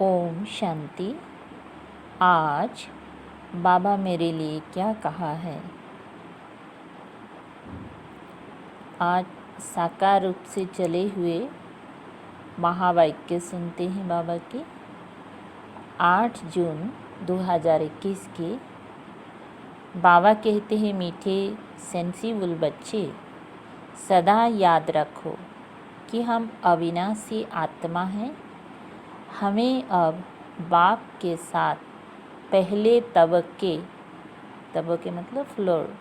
ओम शांति। आज बाबा मेरे लिए क्या कहा है। आज साकार रूप से चले हुए महावाक्य सुनते हैं बाबा की। 8 जून 2021 के बाबा कहते हैं, मीठे सेंसिबल बच्चे, सदा याद रखो कि हम अविनाशी आत्मा हैं। हमें अब बाप के साथ पहले तबके मतलब फ्लोर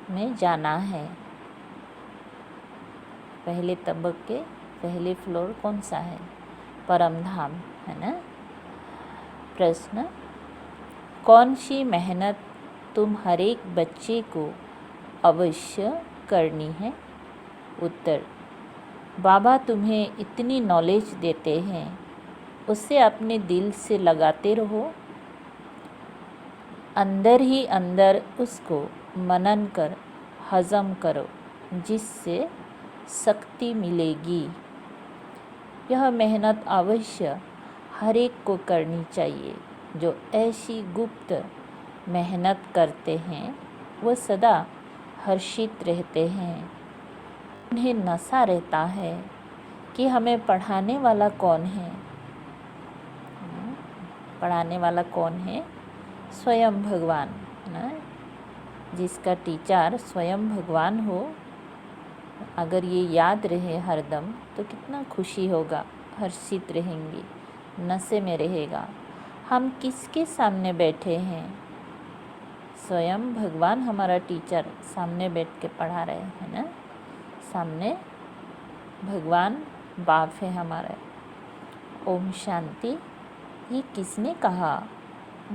में जाना है। पहले तबके, पहले फ्लोर कौन सा है? परम धाम है ना। प्रश्न, कौन सी मेहनत तुम हर एक बच्चे को अवश्य करनी है? उत्तर, बाबा तुम्हें इतनी नॉलेज देते हैं, उसे अपने दिल से लगाते रहो। अंदर ही अंदर उसको मनन कर हजम करो, जिससे शक्ति मिलेगी। यह मेहनत अवश्य हर एक को करनी चाहिए। जो ऐसी गुप्त मेहनत करते हैं वो सदा हर्षित रहते हैं। उन्हें नशा रहता है कि हमें पढ़ाने वाला कौन है। पढ़ाने वाला कौन है? स्वयं भगवान ना। जिसका टीचर स्वयं भगवान हो, अगर ये याद रहे हरदम तो कितना खुशी होगा, हर्षित रहेंगे, नशे में रहेगा। हम किसके सामने बैठे हैं? स्वयं भगवान हमारा टीचर सामने बैठ के पढ़ा रहे हैं ना। सामने भगवान बाप है हमारा। ओम शांति। ये किसने कहा?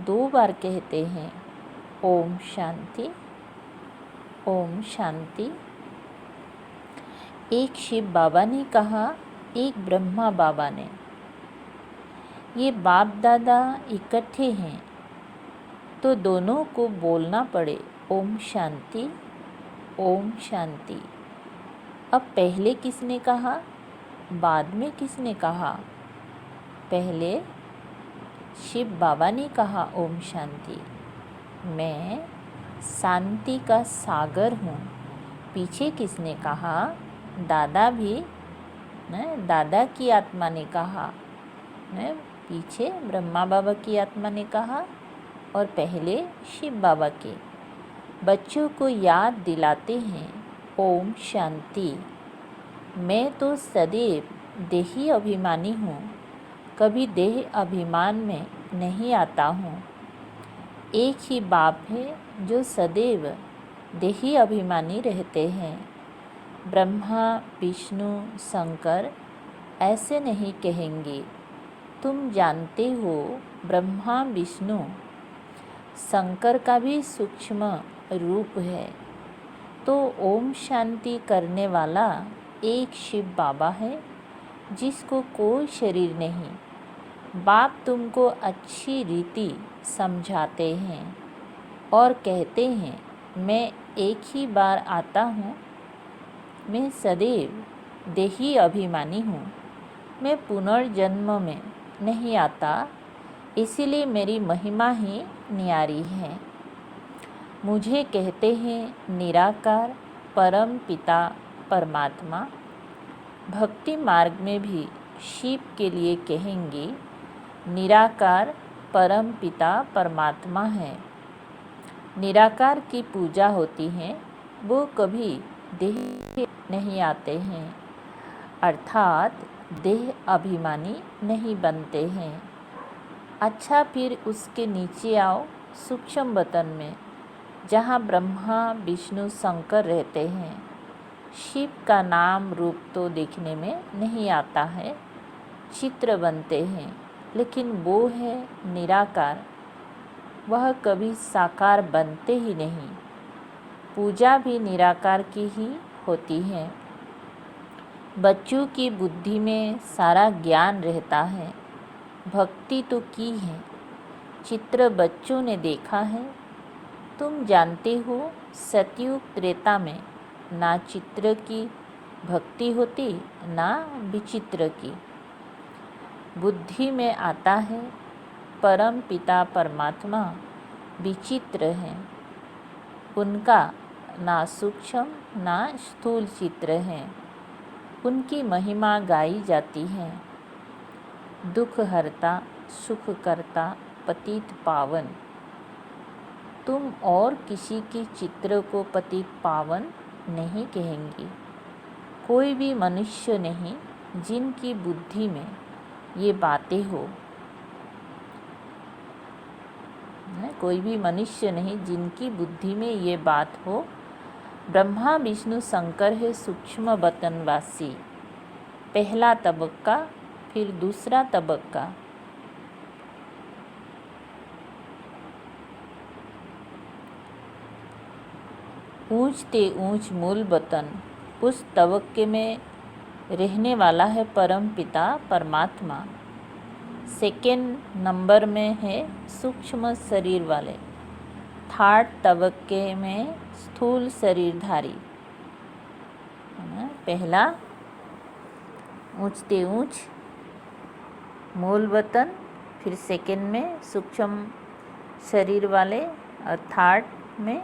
2 बार कहते हैं ओम शांति, ओम शांति। एक शिव बाबा ने कहा, एक ब्रह्मा बाबा ने। ये बाप दादा इकट्ठे हैं तो दोनों को बोलना पड़े ओम शांति, ओम शांति। अब पहले किसने कहा, बाद में किसने कहा? पहले शिव बाबा ने कहा ओम शांति। मैं शांति का सागर हूँ। पीछे किसने कहा? दादा भी न, दादा की आत्मा ने कहा न, पीछे ब्रह्मा बाबा की आत्मा ने कहा और पहले शिव बाबा के। बच्चों को याद दिलाते हैं ओम शांति। मैं तो सदैव देही अभिमानी हूँ, कभी देह अभिमान में नहीं आता हूँ। एक ही बाप है जो सदैव देही अभिमानी रहते हैं। ब्रह्मा विष्णु शंकर ऐसे नहीं कहेंगे। तुम जानते हो ब्रह्मा विष्णु शंकर का भी सूक्ष्म रूप है। तो ओम शांति करने वाला एक शिव बाबा है, जिसको कोई शरीर नहीं। बाप तुमको अच्छी रीति समझाते हैं और कहते हैं, मैं एक ही बार आता हूँ। मैं सदैव देही अभिमानी हूँ। मैं पुनर्जन्म में नहीं आता, इसीलिए मेरी महिमा ही न्यारी है। मुझे कहते हैं निराकार परम पिता परमात्मा। भक्ति मार्ग में भी शिव के लिए कहेंगे निराकार परम पिता परमात्मा है। निराकार की पूजा होती है, वो कभी देह नहीं आते हैं, अर्थात देह अभिमानी नहीं बनते हैं। अच्छा, फिर उसके नीचे आओ सूक्ष्म वतन में, जहाँ ब्रह्मा विष्णु शंकर रहते हैं। शिव का नाम रूप तो देखने में नहीं आता है, चित्र बनते हैं, लेकिन वो है निराकार। वह कभी साकार बनते ही नहीं। पूजा भी निराकार की ही होती है। बच्चों की बुद्धि में सारा ज्ञान रहता है। भक्ति तो की है, चित्र बच्चों ने देखा है। तुम जानते हो सतयुग त्रेता में ना चित्र की भक्ति होती, ना विचित्र की। बुद्धि में आता है परम पिता परमात्मा विचित्र हैं, उनका ना सूक्ष्म ना स्थूल चित्र है। उनकी महिमा गाई जाती है, दुख हरता सुख करता पतित पावन। तुम और किसी के चित्र को पतित पावन नहीं कहेंगी। कोई भी मनुष्य नहीं जिनकी बुद्धि में ये बातें हो, कोई भी मनुष्य नहीं जिनकी बुद्धि में ये बात हो। ब्रह्मा विष्णु शंकर है सूक्ष्म बतनवासी। पहला तबक्का, फिर दूसरा तबक्का। ऊंचते ऊंच मूल बतन, उस तबक्के में रहने वाला है परम पिता परमात्मा। सेकेंड नंबर में है सूक्ष्म शरीर वाले। थर्ड तबक्के में स्थूल शरीरधारी। पहला ऊंचते ऊंच मूल वतन, फिर सेकेंड में सूक्ष्म शरीर वाले और थर्ड में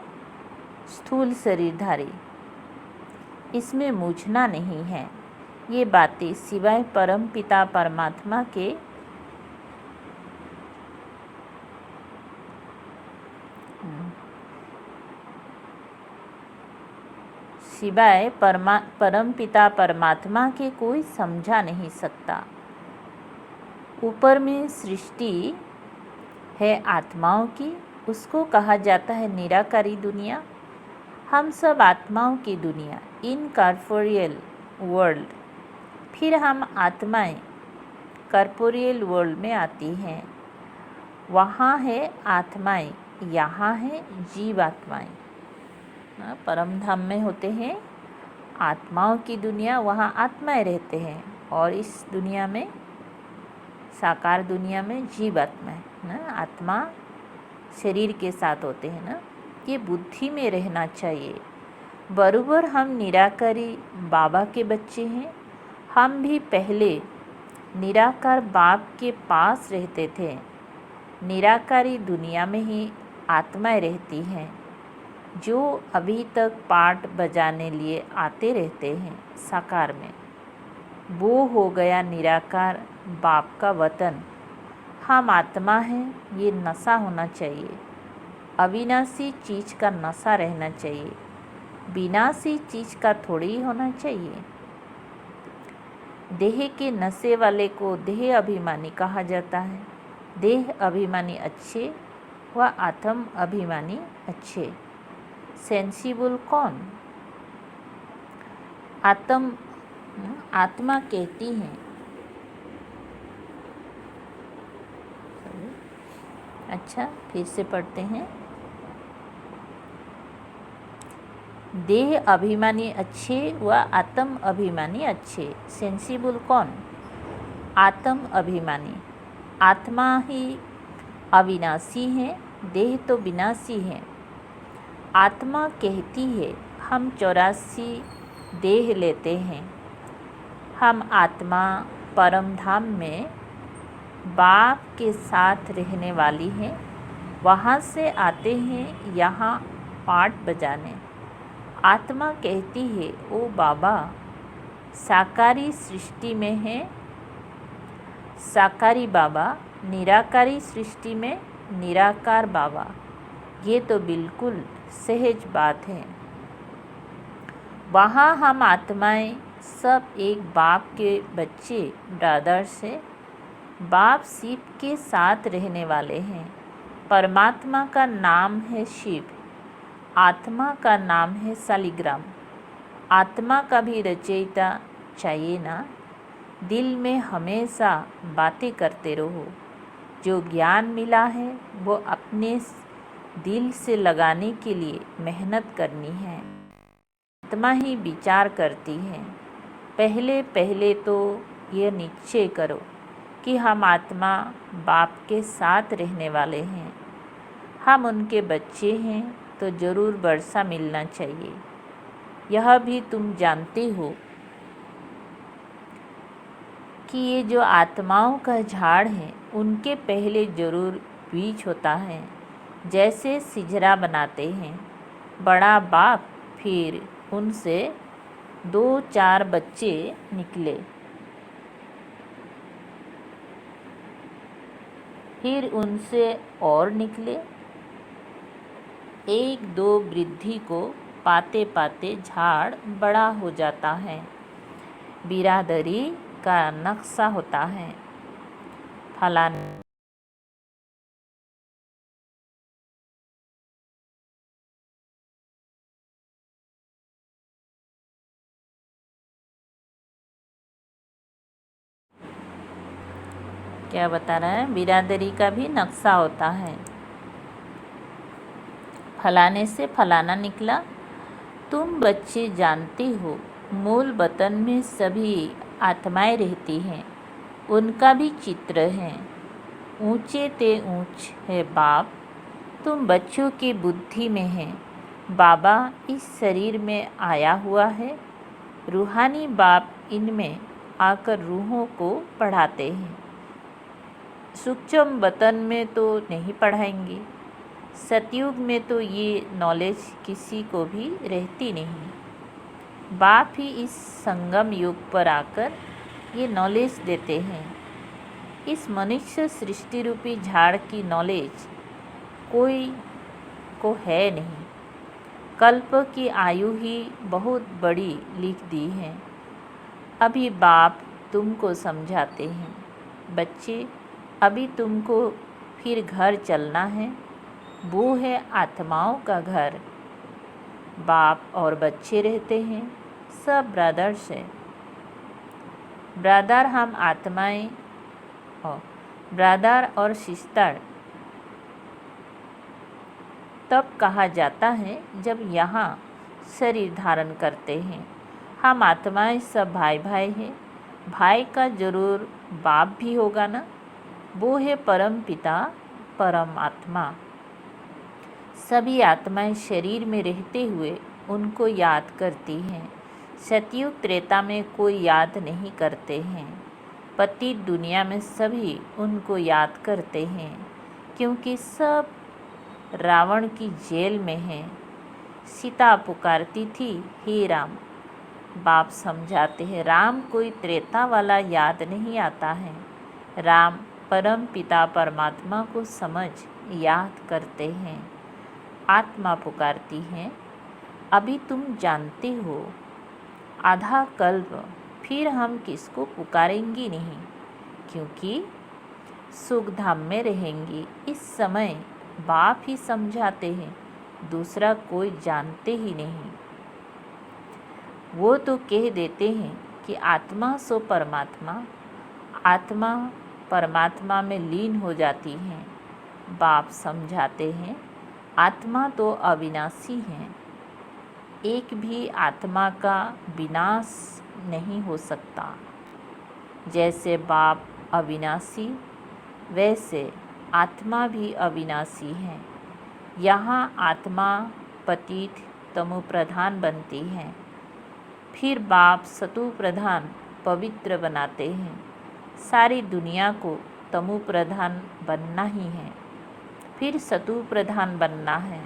स्थूल शरीरधारी। इसमें मूझना नहीं है। ये बातें सिवाय परम पिता परमात्मा के परम पिता परमात्मा के कोई समझा नहीं सकता। ऊपर में सृष्टि है आत्माओं की, उसको कहा जाता है निराकारी दुनिया। हम सब आत्माओं की दुनिया, इनकॉर्पोरियल वर्ल्ड। फिर हम आत्माएं कॉर्पोरियल वर्ल्ड में आती हैं। वहाँ है आत्माएं, यहाँ है जीव आत्माएं। परम धाम में होते हैं आत्माओं की दुनिया, वहाँ आत्माएं रहते हैं। और इस दुनिया में, साकार दुनिया में जीव आत्माएं ना, आत्मा शरीर के साथ होते हैं ना। ये बुद्धि में रहना चाहिए। बराबर हम निराकारी बाबा के बच्चे हैं। हम भी पहले निराकार बाप के पास रहते थे। निराकारी दुनिया में ही आत्माएं रहती हैं, जो अभी तक पाठ बजाने लिए आते रहते हैं साकार में। वो हो गया निराकार बाप का वतन। हम आत्मा हैं, ये नशा होना चाहिए। अविनाशी चीज़ का नशा रहना चाहिए, विनाशी चीज़ का थोड़ी ही होना चाहिए। देह के नशे वाले को देह अभिमानी कहा जाता है। देह अभिमानी अच्छे व आत्म अभिमानी अच्छे। सेंसिबल कौन? आत्मा कहती है, अच्छा फिर से पढ़ते हैं। देह अभिमानी अच्छे व आत्म अभिमानी अच्छे। सेंसिबल कौन? आत्म अभिमानी। आत्मा ही अविनाशी है, देह तो विनाशी है। आत्मा कहती है हम 84 देह लेते हैं। हम आत्मा परम धाम में बाप के साथ रहने वाली हैं। वहाँ से आते हैं यहाँ पाठ बजाने। आत्मा कहती है ओ बाबा, साकारी सृष्टि में है साकारी बाबा, निराकारी सृष्टि में निराकार बाबा। ये तो बिल्कुल सहज बात है। वहाँ हम आत्माएं सब एक बाप के बच्चे ब्रदर्स से बाप शिव के साथ रहने वाले हैं। परमात्मा का नाम है शिव, आत्मा का नाम है शालिग्राम। आत्मा का भी रचयिता चाहिए ना। दिल में हमेशा बातें करते रहो। जो ज्ञान मिला है वो अपने दिल से लगाने के लिए मेहनत करनी है। आत्मा ही विचार करती है। पहले पहले तो यह निश्चय करो कि हम आत्मा बाप के साथ रहने वाले हैं। हम उनके बच्चे हैं तो ज़रूर वर्षा मिलना चाहिए। यह भी तुम जानते हो कि ये जो आत्माओं का झाड़ है उनके पहले जरूर बीज होता है। जैसे सिजरा बनाते हैं बड़ा बाप, फिर उनसे 2-4 बच्चे निकले, फिर उनसे और निकले। 1-2 वृद्धि को पाते पाते झाड़ बड़ा हो जाता है, बिरादरी का नक्शा होता है। फलाने क्या बता रहा है, बिरादरी का भी नक्शा होता है। फलाने से फलाना निकला। तुम बच्चे जानते हो मूल वतन में सभी आत्माएं रहती हैं, उनका भी चित्र है। ऊंचे ते ऊंच है बाप, तुम बच्चों की बुद्धि में है। बाबा इस शरीर में आया हुआ है, रूहानी बाप इनमें आकर रूहों को पढ़ाते हैं। सूक्ष्म वतन में तो नहीं पढ़ाएंगे, सतयुग में तो ये नॉलेज किसी को भी रहती नहीं। बाप ही इस संगम युग पर आकर ये नॉलेज देते हैं। इस मनुष्य सृष्टि रूपी झाड़ की नॉलेज कोई को है नहीं। कल्प की आयु ही बहुत बड़ी लिख दी है। अभी बाप तुमको समझाते हैं, बच्चे अभी तुमको फिर घर चलना है, वो है आत्माओं का घर। बाप और बच्चे रहते हैं, सब ब्रदर्स है। ब्रदर हम आत्माएं और ब्रदर और सिस्टर तब कहा जाता है जब यहाँ शरीर धारण करते हैं। हम आत्माएं सब भाई भाई हैं। भाई का जरूर बाप भी होगा ना, वो है परम पिता परम आत्मा। सभी आत्माएं शरीर में रहते हुए उनको याद करती हैं। सतयुग त्रेता में कोई याद नहीं करते हैं। पतित दुनिया में सभी उनको याद करते हैं, क्योंकि सब रावण की जेल में हैं। सीता पुकारती थी, हे राम। बाप समझाते हैं, राम कोई त्रेता वाला याद नहीं आता है। राम परम पिता परमात्मा को समझ याद करते हैं। आत्मा पुकारती है, अभी तुम जानते हो आधा कल्प फिर हम किसको पुकारेंगी नहीं, क्योंकि सुख धाम में रहेंगी। इस समय बाप ही समझाते हैं, दूसरा कोई जानते ही नहीं। वो तो कह देते हैं कि आत्मा सो परमात्मा, आत्मा परमात्मा में लीन हो जाती हैं। बाप समझाते हैं, आत्मा तो अविनाशी है, एक भी आत्मा का विनाश नहीं हो सकता। जैसे बाप अविनाशी, वैसे आत्मा भी अविनाशी है। यहाँ आत्मा पतित तमो प्रधान बनती है, फिर बाप सतु प्रधान पवित्र बनाते हैं। सारी दुनिया को तमो प्रधान बनना ही है, फिर सतु प्रधान बनना है।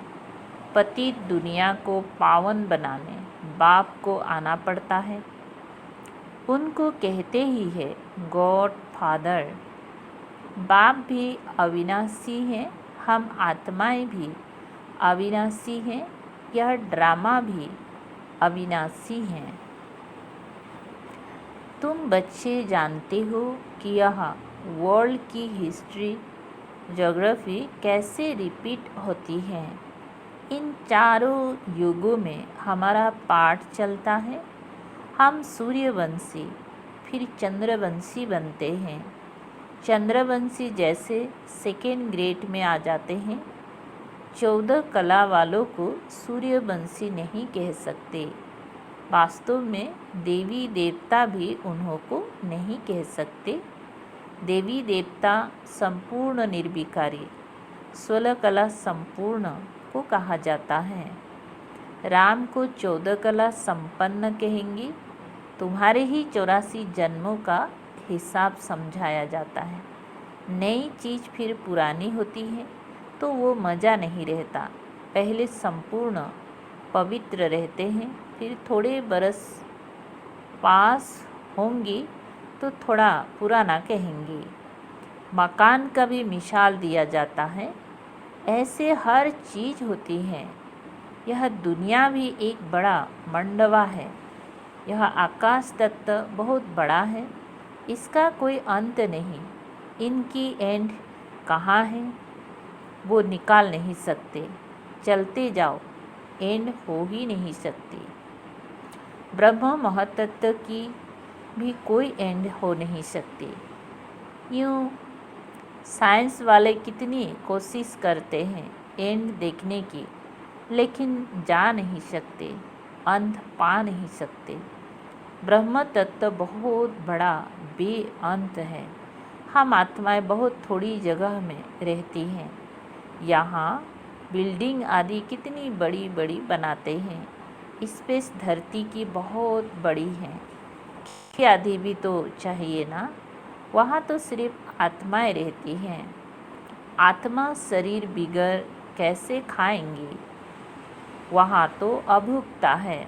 पतित दुनिया को पावन बनाने बाप को आना पड़ता है। उनको कहते ही है गॉड फादर। बाप भी अविनाशी हैं, हम आत्माएं भी अविनाशी हैं। यह ड्रामा भी अविनाशी हैं। तुम बच्चे जानते हो कि यह वर्ल्ड की हिस्ट्री ज्योग्राफी कैसे रिपीट होती है। इन चारों युगों में हमारा पाठ चलता है। हम सूर्यवंशी फिर चंद्रवंशी बनते हैं। चंद्रवंशी जैसे सेकेंड ग्रेड में आ जाते हैं। 14 कला वालों को सूर्यवंशी नहीं कह सकते। वास्तव में देवी देवता भी उन्हों को नहीं कह सकते। देवी देवता संपूर्ण निर्विकारी 16 कला संपूर्ण को कहा जाता है। राम को 14 कला संपन्न कहेंगे। तुम्हारे ही 84 जन्मों का हिसाब समझाया जाता है। नई चीज़ फिर पुरानी होती है तो वो मज़ा नहीं रहता। पहले संपूर्ण पवित्र रहते हैं, फिर थोड़े बरस पास होंगे तो थोड़ा पुराना कहेंगे। मकान का भी मिसाल दिया जाता है। ऐसे हर चीज़ होती है। यह दुनिया भी एक बड़ा मंडवा है। यह आकाश तत्व बहुत बड़ा है, इसका कोई अंत नहीं। इनकी एंड कहाँ है वो निकाल नहीं सकते। चलते जाओ, एंड हो ही नहीं सकती। ब्रह्म महतत्व की भी कोई एंड हो नहीं सकती। यूँ साइंस वाले कितनी कोशिश करते हैं एंड देखने की, लेकिन जा नहीं सकते, अंत पा नहीं सकते। ब्रह्म तत्व बहुत बड़ा बेअंत है। हम आत्माएं बहुत थोड़ी जगह में रहती हैं। यहाँ बिल्डिंग आदि कितनी बड़ी बड़ी बनाते हैं। स्पेस धरती की बहुत बड़ी है। कि आदि भी तो चाहिए ना। वहाँ तो सिर्फ आत्माएं रहती हैं। आत्मा शरीर बिगर कैसे खाएंगी। वहाँ तो अभुक्ता है।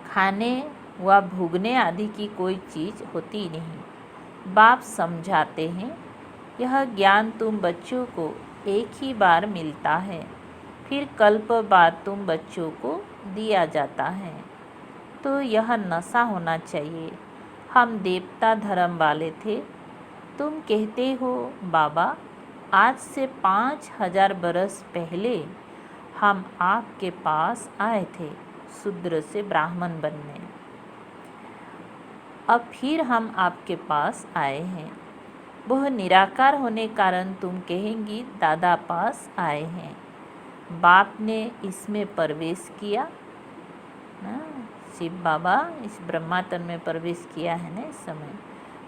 खाने व भूगने आदि की कोई चीज़ होती नहीं। बाप समझाते हैं, यह ज्ञान तुम बच्चों को एक ही बार मिलता है, फिर कल्प बाद तुम बच्चों को दिया जाता है। तो यह नशा होना चाहिए। हम देवता धर्म वाले थे। तुम कहते हो बाबा, आज से 5000 बरस पहले हम आपके पास आए थे शूद्र से ब्राह्मण बनने। अब फिर हम आपके पास आए हैं। वह निराकार होने कारण तुम कहेंगी दादा पास आए हैं। बाप ने इसमें प्रवेश किया ना, शिव बाबा इस ब्रह्मातन में प्रवेश किया है ना इस समय।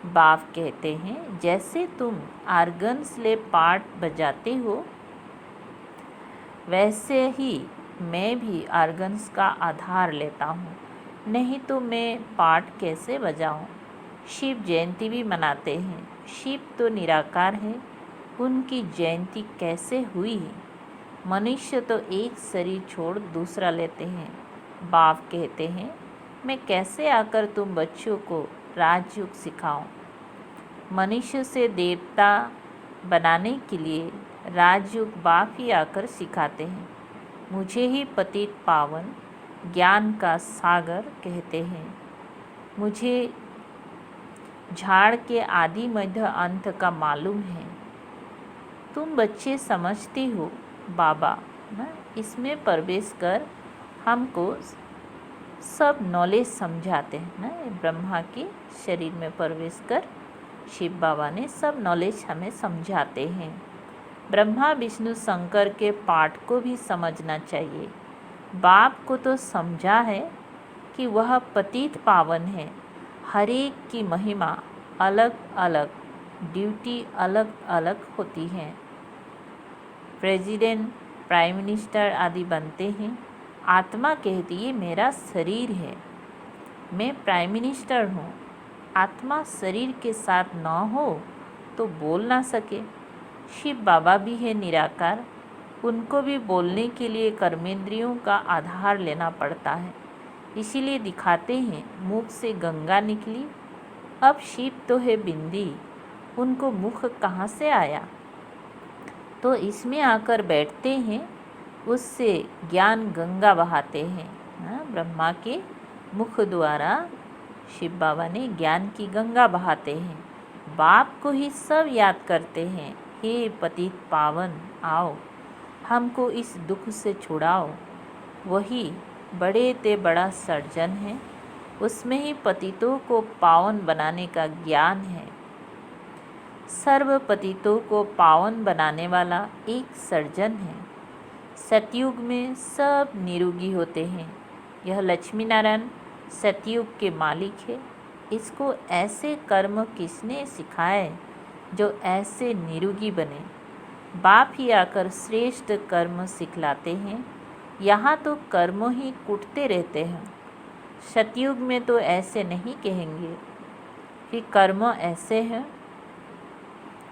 बाप कहते हैं जैसे तुम आर्गन्स ले पार्ट बजाते हो, वैसे ही मैं भी आर्गन्स का आधार लेता हूँ, नहीं तो मैं पार्ट कैसे बजाऊँ। शिव जयंती भी मनाते हैं। शिव तो निराकार है, उनकी जयंती कैसे हुई। मनुष्य तो एक शरीर छोड़ दूसरा लेते हैं। बाप कहते हैं मैं कैसे आकर तुम बच्चों को राजयोग सिखाऊं। मनुष्य से देवता बनाने के लिए राजयोग बाप ही आकर सिखाते हैं। मुझे ही पतित पावन ज्ञान का सागर कहते हैं। मुझे झाड़ के आदि मध्य अंत का मालूम है। तुम बच्चे समझते हो बाबा ना, इसमें प्रवेश कर हमको सब नॉलेज समझाते हैं ना। ब्रह्मा के शरीर में प्रवेश कर शिव बाबा ने सब नॉलेज हमें समझाते हैं। ब्रह्मा विष्णु शंकर के पाठ को भी समझना चाहिए। बाप को तो समझा है कि वह पतित पावन है। हर एक की महिमा अलग अलग, ड्यूटी अलग अलग होती है। प्रेसिडेंट, प्राइम मिनिस्टर आदि बनते हैं। आत्मा कहती है मेरा शरीर है, मैं प्राइम मिनिस्टर हूँ। आत्मा शरीर के साथ न हो तो बोल ना सके। शिव बाबा भी है निराकार, उनको भी बोलने के लिए कर्मेंद्रियों का आधार लेना पड़ता है। इसीलिए दिखाते हैं मुख से गंगा निकली। अब शिव तो है बिंदी, उनको मुख कहाँ से आया। तो इसमें आकर बैठते हैं, उससे ज्ञान गंगा बहाते हैं। ब्रह्मा के मुख द्वारा शिव बाबा ने ज्ञान की गंगा बहाते हैं। बाप को ही सब याद करते हैं, हे पतित पावन आओ, हमको इस दुख से छुड़ाओ। वही बड़े ते बड़ा सर्जन है, उसमें ही पतितों को पावन बनाने का ज्ञान है। सर्व पतितों को पावन बनाने वाला एक सर्जन है। सतयुग में सब निरोगी होते हैं। यह लक्ष्मी नारायण सतयुग के मालिक है। इसको ऐसे कर्म किसने सिखाए जो ऐसे निरोगी बने। बाप ही आकर श्रेष्ठ कर्म सिखलाते हैं। यहाँ तो कर्म ही कूटते रहते हैं। सतयुग में तो ऐसे नहीं कहेंगे। कि कर्म ऐसे है,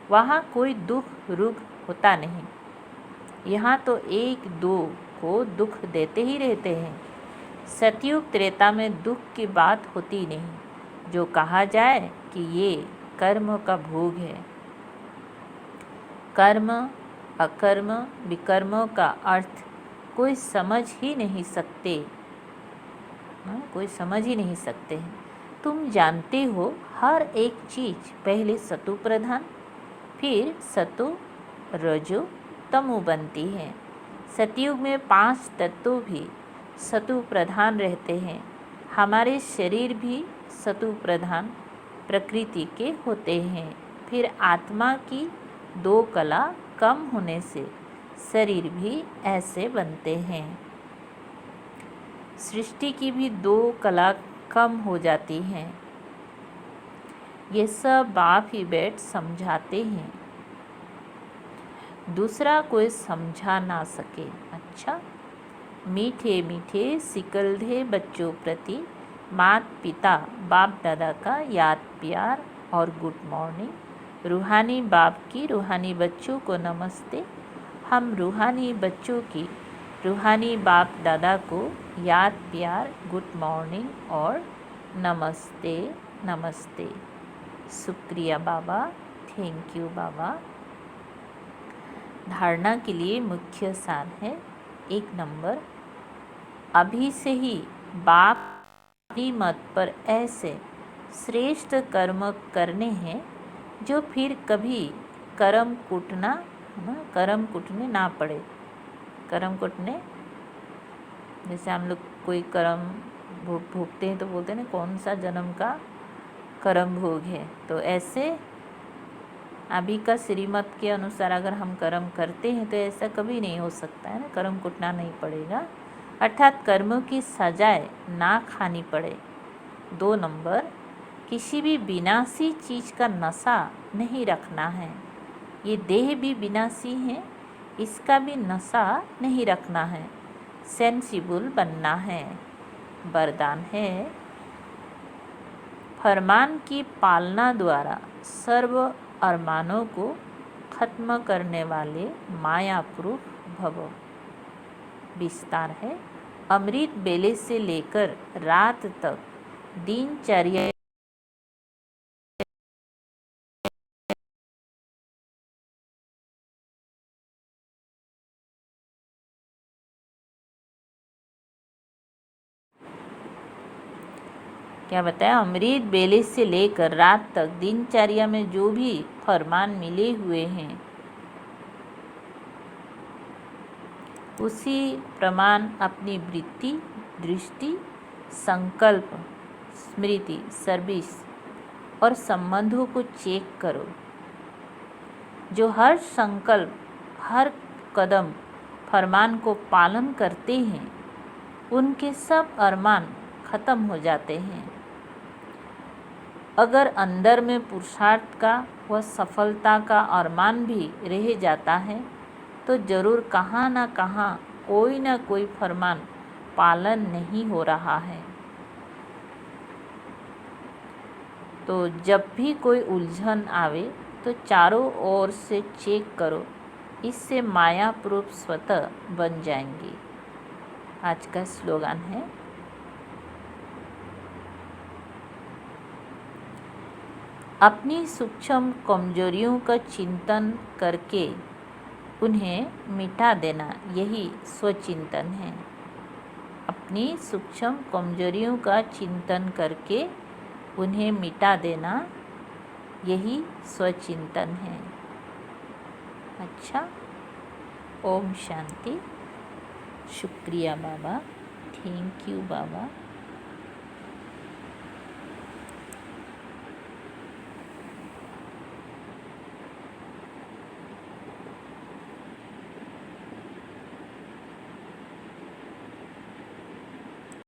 वहाँ कोई दुख रुख होता नहीं। यहाँ तो एक दो को दुख देते ही रहते हैं। सतयुग त्रेता में दुख की बात होती नहीं। जो कहा जाए कि ये कर्म का भोग है। कर्म अकर्म विकर्मों का अर्थ कोई समझ ही नहीं सकते, कोई समझ ही नहीं सकते हैं। तुम जानते हो हर एक चीज़ पहले सतु प्रधान फिर सतो रजो तमो बनती है। सतयुग में 5 तत्व भी सतु प्रधान रहते हैं। हमारे शरीर भी सतु प्रधान प्रकृति के होते हैं। फिर आत्मा की 2 कला कम होने से शरीर भी ऐसे बनते हैं। सृष्टि की भी 2 कला कम हो जाती हैं। ये सब बाप ही बैठ समझाते हैं, दूसरा कोई समझा ना सके। अच्छा, मीठे मीठे सिकलधे बच्चों प्रति मात पिता बाप दादा का याद प्यार और गुड मॉर्निंग। रूहानी बाप की रूहानी बच्चों को नमस्ते। हम रूहानी बच्चों की रूहानी बाप दादा को याद प्यार गुड मॉर्निंग और नमस्ते नमस्ते। शुक्रिया बाबा, थैंक यू बाबा। धारणा के लिए मुख्य सार है। 1 नंबर, अभी से ही बाप की मत पर ऐसे श्रेष्ठ कर्म करने हैं जो फिर कभी कर्म कुटने ना पड़े। कर्म कुटने, जैसे हम लोग कोई कर्म भोगते हैं तो बोलते हैं ना कौन सा जन्म का कर्म भोग है। तो ऐसे अभी का श्रीमत के अनुसार अगर हम कर्म करते हैं तो ऐसा कभी नहीं हो सकता है ना, कर्म कुटना नहीं पड़ेगा, अर्थात कर्मों की सजाए ना खानी पड़े। 2 नंबर, किसी भी विनाशी चीज़ का नशा नहीं रखना है। ये देह भी विनाशी है, इसका भी नशा नहीं रखना है, सेंसिबल बनना है। वरदान है, फरमान की पालना द्वारा सर्व अरमानों को खत्म करने वाले मायापुरुष भव। विस्तार है, अमृत बेले से लेकर रात तक दिनचर्या क्या बताया, अमृत बेले से लेकर रात तक दिनचर्या में जो भी फरमान मिले हुए हैं उसी प्रमाण अपनी वृत्ति, दृष्टि, संकल्प, स्मृति, सर्विस और संबंधों को चेक करो। जो हर संकल्प, हर कदम फरमान को पालन करते हैं उनके सब अरमान खत्म हो जाते हैं। अगर अंदर में पुरुषार्थ का व सफलता का अरमान भी रह जाता है तो जरूर कहाँ ना कहाँ कोई ना कोई फरमान पालन नहीं हो रहा है। तो जब भी कोई उलझन आवे तो चारों ओर से चेक करो, इससे माया प्रूफ स्वतः बन जाएंगी। आज का स्लोगन है, अपनी सूक्ष्म कमजोरियों का चिंतन करके उन्हें मिटा देना, यही स्वचिंतन है। अपनी सूक्ष्म कमजोरियों का चिंतन करके उन्हें मिटा देना, यही स्वचिंतन है। अच्छा, ओम शांति। शुक्रिया बाबा, थैंक यू बाबा।